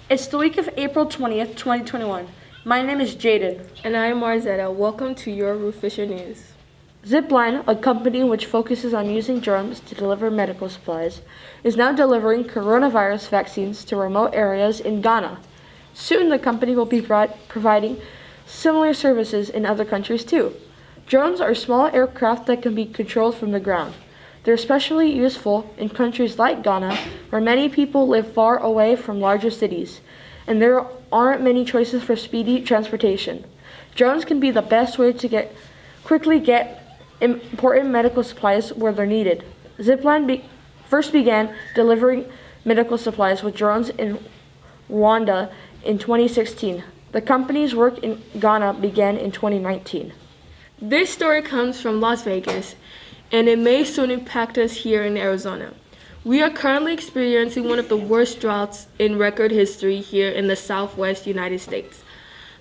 It's the week of April 20th, 2021. My name is Jaden. And I am Marzetta. Welcome to your Ruth Fisher News. Zipline, a company which focuses on using drones to deliver medical supplies, is now delivering coronavirus vaccines to remote areas in Ghana. Soon the company will be providing similar services in other countries too. Drones are small aircraft that can be controlled from the ground. They're especially useful in countries like Ghana, where many people live far away from larger cities, and there aren't many choices for speedy transportation. Drones can be the best way to quickly get important medical supplies where they're needed. Zipline first began delivering medical supplies with drones in Rwanda in 2016. The company's work in Ghana began in 2019. This story comes from Las Vegas, and it may soon impact us here in Arizona. We are currently experiencing one of the worst droughts in record history here in the southwest United States.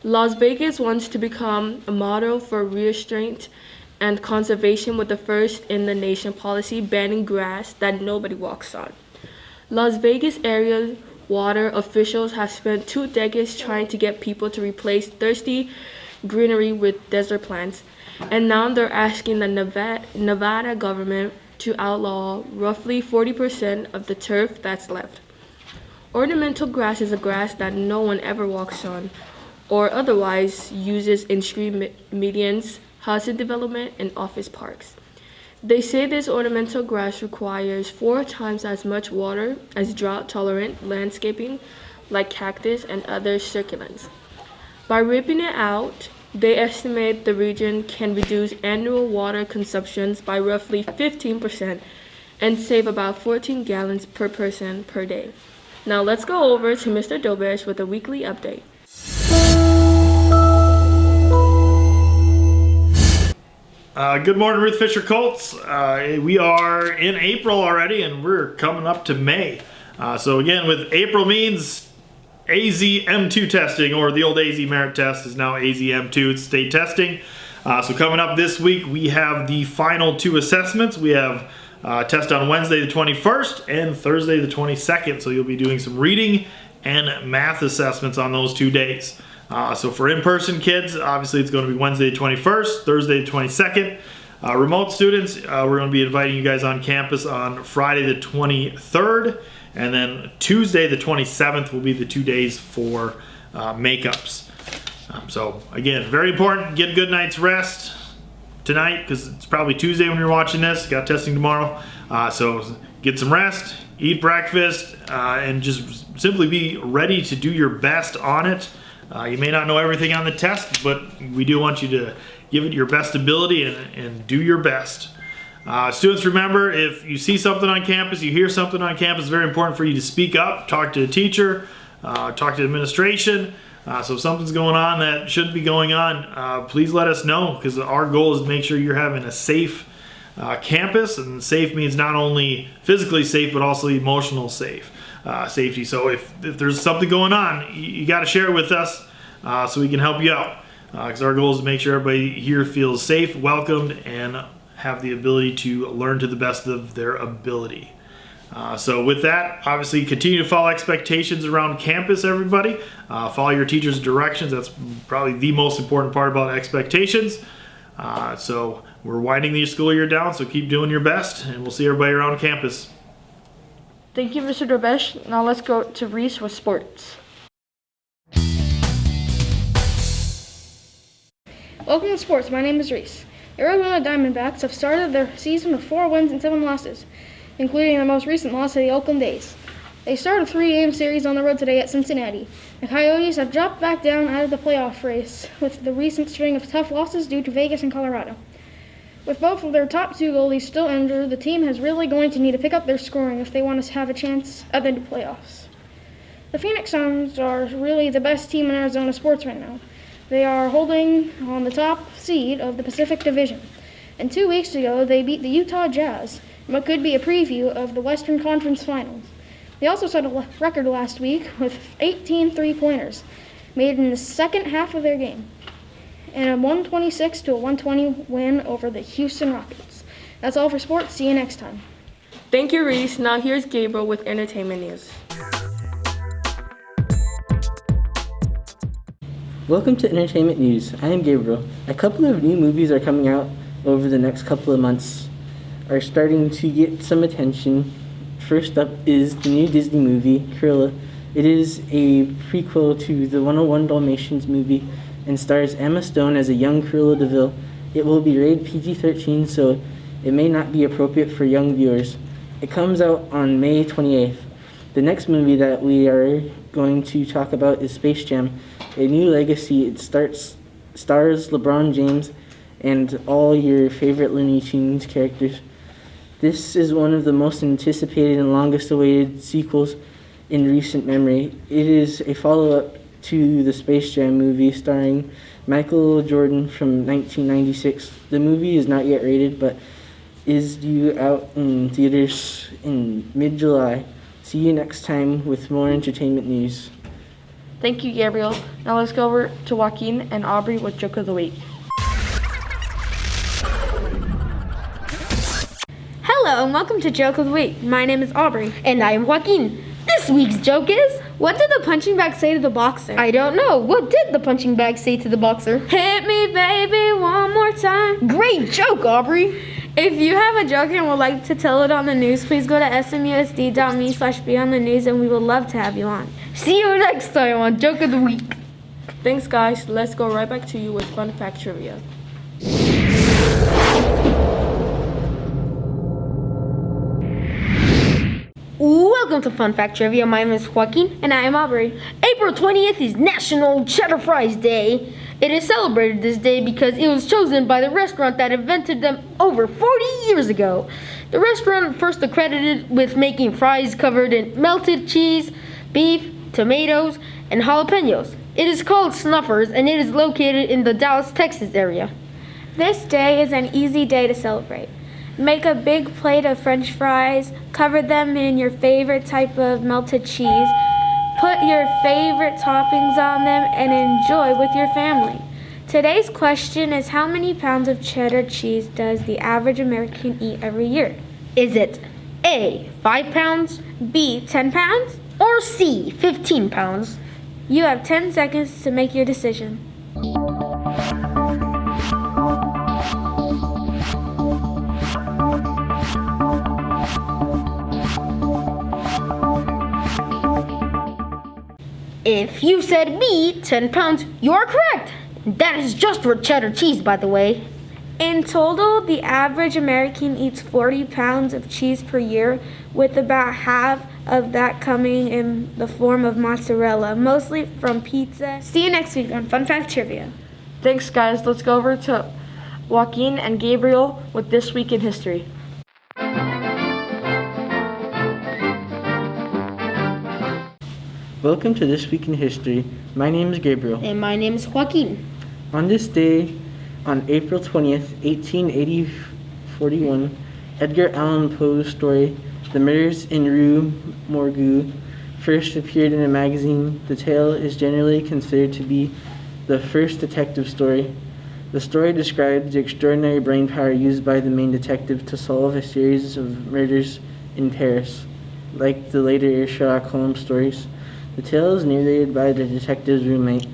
Las Vegas wants to become a model for restraint and conservation with the first in the nation policy banning grass that nobody walks on. Las Vegas area water officials have spent 2 decades trying to get people to replace thirsty greenery with desert plants, and now they're asking the Nevada government to outlaw roughly 40% of the turf that's left. Ornamental grass is a grass that no one ever walks on or otherwise uses in street medians, housing development, and office parks. They say this ornamental grass requires 4 times as much water as drought-tolerant landscaping like cactus and other succulents. By ripping it out, they estimate the region can reduce annual water consumptions by roughly 15% and save about 14 gallons per person per day. Now let's go over to Mr. Dobesh with a weekly update. Good morning, Ruth Fisher Colts. We are in April already, and we're coming up to May. So again, with April means AZM2 testing, or the old AZ Merit test is now AZM2. It's state testing. So coming up this week, we have the final 2 assessments. We have a test on Wednesday the 21st and Thursday the 22nd. So you'll be doing some reading and math assessments on those 2 days. So for in-person kids, obviously it's going to be Wednesday the 21st, Thursday the 22nd. Remote students, we're going to be inviting you guys on campus on Friday the 23rd. And then Tuesday, the 27th, will be the 2 days for makeups. So again, very important. Get a good night's rest tonight, because it's probably Tuesday when you're watching this. Got testing tomorrow. So get some rest, eat breakfast, and just simply be ready to do your best on it. You may not know everything on the test, but we do want you to give it your best ability and do your best. Students, remember, if you see something on campus, you hear something on campus, it's very important for you to speak up, talk to the teacher, talk to administration. So if something's going on that shouldn't be going on, please let us know, because our goal is to make sure you're having a safe campus, and safe means not only physically safe, but also emotional safety. So if there's something going on, you got to share it with us so we can help you out, because our goal is to make sure everybody here feels safe, welcomed, and have the ability to learn to the best of their ability. So with that, obviously continue to follow expectations around campus, everybody. Follow your teacher's directions. That's probably the most important part about expectations. So we're winding the school year down, so keep doing your best, and we'll see everybody around campus. Thank you, Mr. Dobesh. Now let's go to Reese with sports. Welcome to sports. My name is Reese. The Arizona Diamondbacks have started their season with 4 wins and 7 losses, including the most recent loss to the Oakland A's. They start a 3-game series on the road today at Cincinnati. The Coyotes have dropped back down out of the playoff race with the recent string of tough losses due to Vegas and Colorado. With both of their top 2 goalies still injured, the team is really going to need to pick up their scoring if they want to have a chance at the playoffs. The Phoenix Suns are really the best team in Arizona sports right now. They are holding on the top seed of the Pacific Division. And 2 weeks ago, they beat the Utah Jazz, what could be a preview of the Western Conference Finals. They also set a record last week with 18 three-pointers made in the second half of their game, and a 126 to a 120 win over the Houston Rockets. That's all for sports. See you next time. Thank you, Reese. Now here's Gabriel with entertainment news. Welcome to Entertainment News. I am Gabriel. A couple of new movies are coming out over the next couple of months, are starting to get some attention. First up is the new Disney movie, Cruella. It is a prequel to the 101 Dalmatians movie and stars Emma Stone as a young Cruella de Vil. It will be rated PG-13, so it may not be appropriate for young viewers. It comes out on May 28th. The next movie that we are going to talk about is Space Jam, A New Legacy. It stars LeBron James and all your favorite Looney Tunes characters. This is one of the most anticipated and longest awaited sequels in recent memory. It is a follow-up to the Space Jam movie starring Michael Jordan from 1996. The movie is not yet rated, but is due out in theaters in mid-July. See you next time with more entertainment news. Thank you, Gabriel. Now let's go over to Joaquin and Aubrey with Joke of the Week. Hello and welcome to Joke of the Week. My name is Aubrey. And I am Joaquin. This week's joke is... What did the punching bag say to the boxer? I don't know. What did the punching bag say to the boxer? Hit me, baby, one more time. Great joke, Aubrey. If you have a joke and would like to tell it on the news, please go to smusd.me/beonthenews and we would love to have you on. See you next time on Joke of the Week. Thanks, guys. Let's go right back to you with Fun Fact Trivia. Welcome to Fun Fact Trivia. My name is Joaquin. And I am Aubrey. April 20th is National Cheddar Fries Day. It is celebrated this day because it was chosen by the restaurant that invented them over 40 years ago. The restaurant first accredited with making fries covered in melted cheese, beef, tomatoes, and jalapenos. It is called Snuffers and it is located in the Dallas, Texas area. This day is an easy day to celebrate. Make a big plate of French fries, cover them in your favorite type of melted cheese, put your favorite toppings on them, and enjoy with your family. Today's question is, how many pounds of cheddar cheese does the average American eat every year? Is it A, 5 pounds, B, 10 pounds? or C, 15 pounds? You have 10 seconds to make your decision. If you said B, 10 pounds, you are correct. That is just for cheddar cheese, by the way. In total, the average American eats 40 pounds of cheese per year, with about half of that coming in the form of mozzarella, mostly from pizza. See you next week on Fun Fact Trivia. Thanks, guys. Let's go over to Joaquin and Gabriel with This Week in History. Welcome to This Week in History. My name is Gabriel. And my name is Joaquin. On this day, on April 20th, 1841, Edgar Allan Poe's story, The Murders in Rue Morgue, first appeared in a magazine. The tale is generally considered to be the first detective story. The story describes the extraordinary brain power used by the main detective to solve a series of murders in Paris, like the later Sherlock Holmes stories. The tale is narrated by the detective's roommate.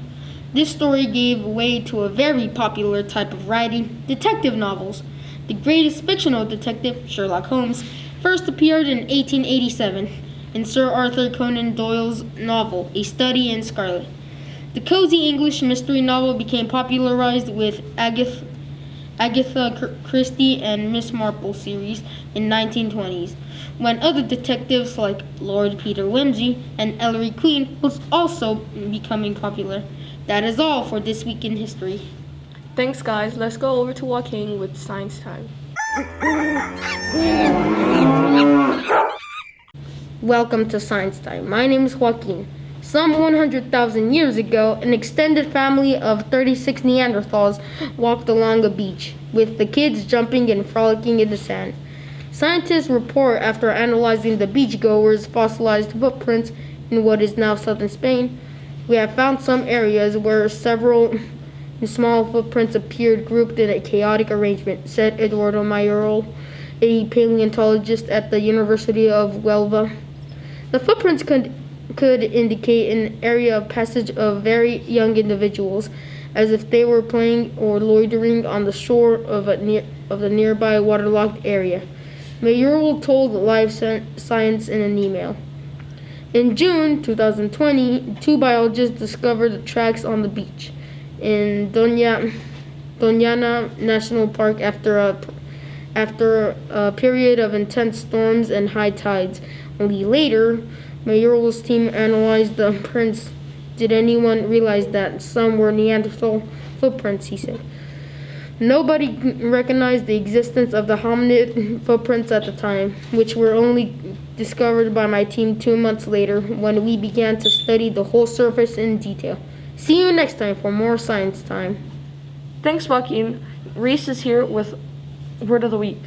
This story gave way to a very popular type of writing, detective novels. The greatest fictional detective, Sherlock Holmes, first appeared in 1887 in Sir Arthur Conan Doyle's novel, A Study in Scarlet. The cozy English mystery novel became popularized with Agatha Christie and Miss Marple series in 1920s, when other detectives like Lord Peter Wimsey and Ellery Queen was also becoming popular. That is all for This Week in History. Thanks, guys. Let's go over to Joaquin with Science Time. Welcome to Science Time. My name is Joaquin. Some 100,000 years ago, an extended family of 36 Neanderthals walked along a beach, with the kids jumping and frolicking in the sand. Scientists report, after analyzing the beachgoers' fossilized footprints in what is now southern Spain, we have found some areas where several small footprints appeared grouped in a chaotic arrangement, said Eduardo Mayorol, a paleontologist at the University of Huelva. The footprints could indicate an area of passage of very young individuals, as if they were playing or loitering on the shore of the nearby waterlogged area. Mayoral told Live Science in an email. In June 2020, 2 biologists discovered the tracks on the beach in Doñana National Park after a period of intense storms and high tides. Only later, Mayoral's team analyzed the prints. Did anyone realize that some were Neanderthal footprints, he said. Nobody recognized the existence of the hominid footprints at the time, which were only discovered by my team 2 months later when we began to study the whole surface in detail. See you next time for more science time. Thanks, Joaquin. Reese is here with Word of the Week.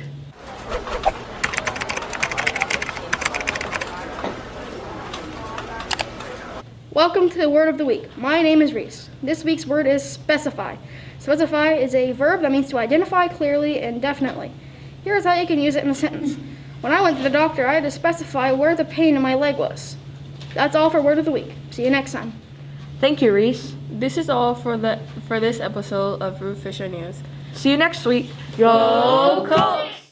Welcome to the Word of the Week. My name is Reese. This week's word is specify. Specify is a verb that means to identify clearly and definitely. Here's how you can use it in a sentence. When I went to the doctor, I had to specify where the pain in my leg was. That's all for Word of the Week. See you next time. Thank you, Reese. This is all for this episode of Ruth Fisher News. See you next week. Go Colts!